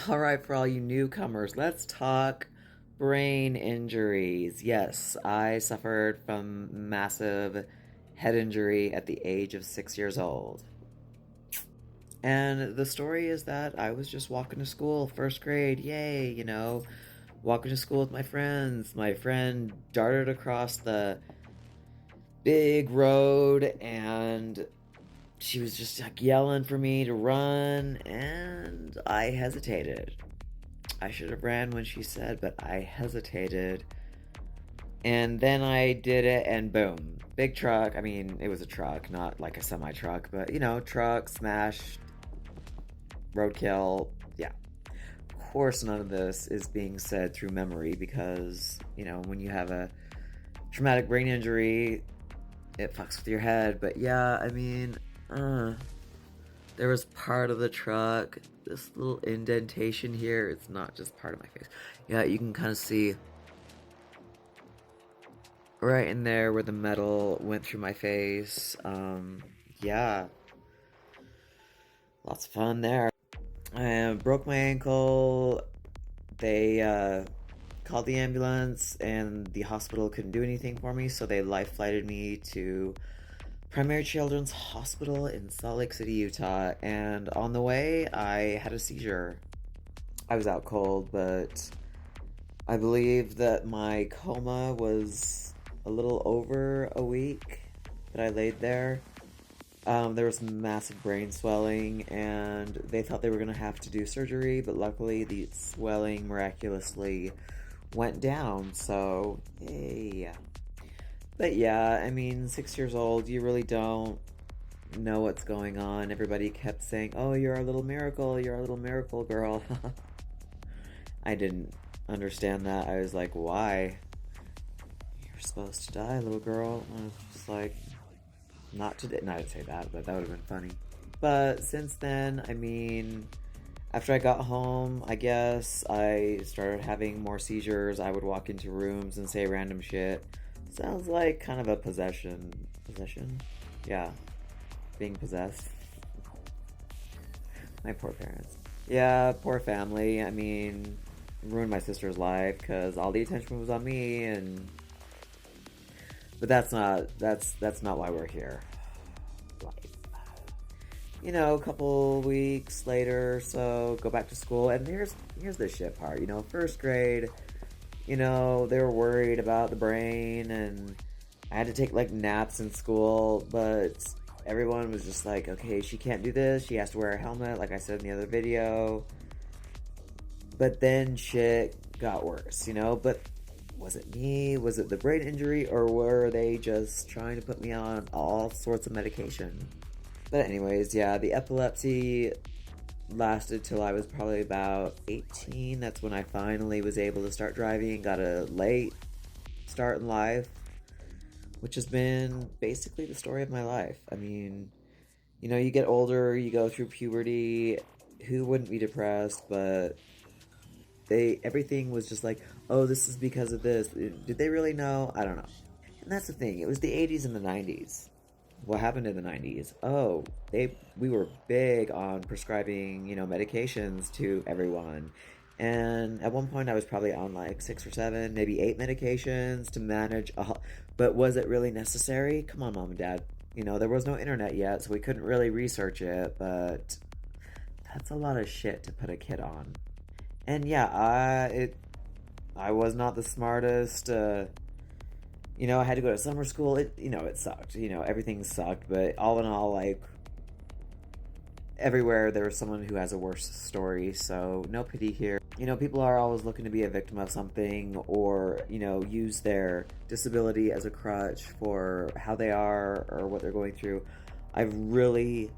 All right, for all you newcomers, let's talk brain injuries. Yes, I suffered from massive head injury at the age of 6 years old. And the story is that I was just walking to school, first grade, yay, walking to school with my friends. My friend darted across the big road and she was just like yelling for me to run, and I hesitated. I should have ran when she said, but I hesitated. And then I did it, and boom. Big truck. I mean, it was a truck, not like a semi truck, but truck, smashed, roadkill. Yeah. Of course, none of this is being said through memory because, when you have a traumatic brain injury, it fucks with your head. But yeah, I mean, there was part of the truck, this little indentation here. It's not just part of my face. Yeah, you can kind of see right in there where the metal went through my face. Yeah, lots of fun there. I broke my ankle. They called the ambulance, and the hospital couldn't do anything for me, so they life flighted me to Primary Children's Hospital in Salt Lake City, Utah. And on the way, I had a seizure. I was out cold, but I believe that my coma was a little over a week that I laid there. There was massive brain swelling, and they thought they were going to have to do surgery, but luckily the swelling miraculously went down, so yay. But yeah, I mean, 6 years old, you really don't know what's going on. Everybody kept saying, oh, you're a little miracle, girl. I didn't understand that. I was like, why? You're supposed to die, little girl. I was just like, not today. No, I didn't say that, but that would have been funny. But since then, I mean, after I got home, I guess I started having more seizures. I would walk into rooms and say random shit. Sounds like kind of a possession. Possession? Yeah. Being possessed. My poor parents. Yeah, poor family. I mean, ruined my sister's life because all the attention was on me, and but that's not why we're here. A couple weeks later, so go back to school, and here's the shit part. First grade. They were worried about the brain, and I had to take like naps in school, but everyone was just like, okay, she can't do this. She has to wear a helmet, like I said in the other video. But then shit got worse, But was it me? Was it the brain injury? Or were they just trying to put me on all sorts of medication? But anyways, yeah, the epilepsy lasted till I was probably about 18. That's when I finally was able to start driving. Got a late start in life, which has been basically the story of my life. I mean, you get older, you go through puberty. Who wouldn't be depressed? But everything was just like, oh, this is because of this. Did they really know? I don't know. And that's the thing. It was the 80s and the 90s. What happened in the 90s? Oh, we were big on prescribing, medications to everyone. And at one point I was probably on like 6 or 7, maybe 8 medications to manage but was it really necessary? Come on, mom and dad. There was no internet yet, so we couldn't really research it, but that's a lot of shit to put a kid on. And yeah, I was not the smartest. I had to go to summer school. It sucked. Everything sucked. But all in all, like, everywhere there was someone who has a worse story. So no pity here. People are always looking to be a victim of something, or, use their disability as a crutch for how they are or what they're going through. I've really,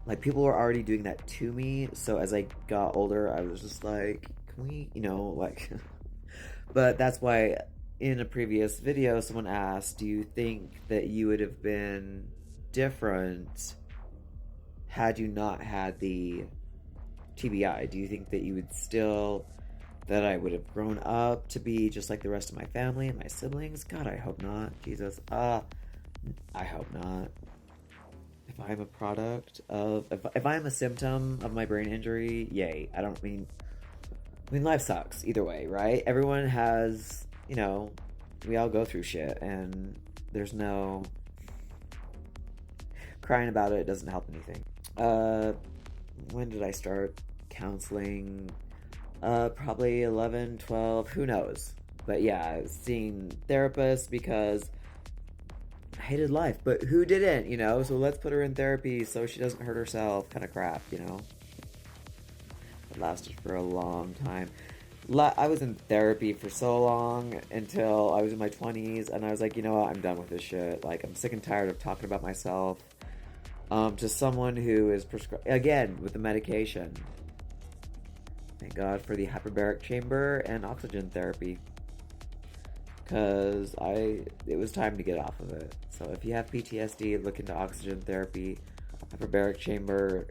like, people were already doing that to me. So as I got older, I was just like, can we, like, but that's why in a previous video, someone asked, do you think that you would have been different had you not had the TBI? Do you think that you would still, that I would have grown up to be just like the rest of my family and my siblings? God, I hope not. Jesus. I hope not. If I'm a product of, if I'm a symptom of my brain injury, yay. I mean, life sucks either way, right? Everyone has, we all go through shit, and there's no crying about it. It doesn't help anything. When did I start counseling? Probably 11, 12, who knows? But yeah, seeing therapists because I hated life, but who didn't, So let's put her in therapy so she doesn't hurt herself, kind of crap. It lasted for a long time. I was in therapy for so long until I was in my 20s, and I was like, you know what, I'm done with this shit. Like, I'm sick and tired of talking about myself to someone who is prescribed, again, with the medication. Thank God for the hyperbaric chamber and oxygen therapy. Because it was time to get off of it. So if you have PTSD, look into oxygen therapy, hyperbaric chamber.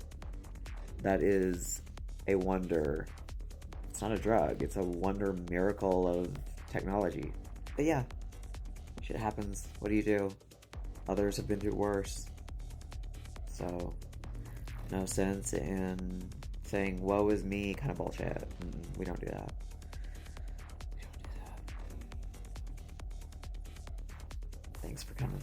That is a wonder. It's not a drug. It's a wonder miracle of technology. But yeah, shit happens. What do you do? Others have been through worse. So, no sense in saying, woe is me, kind of bullshit. We don't do that. We don't do that. Thanks for coming.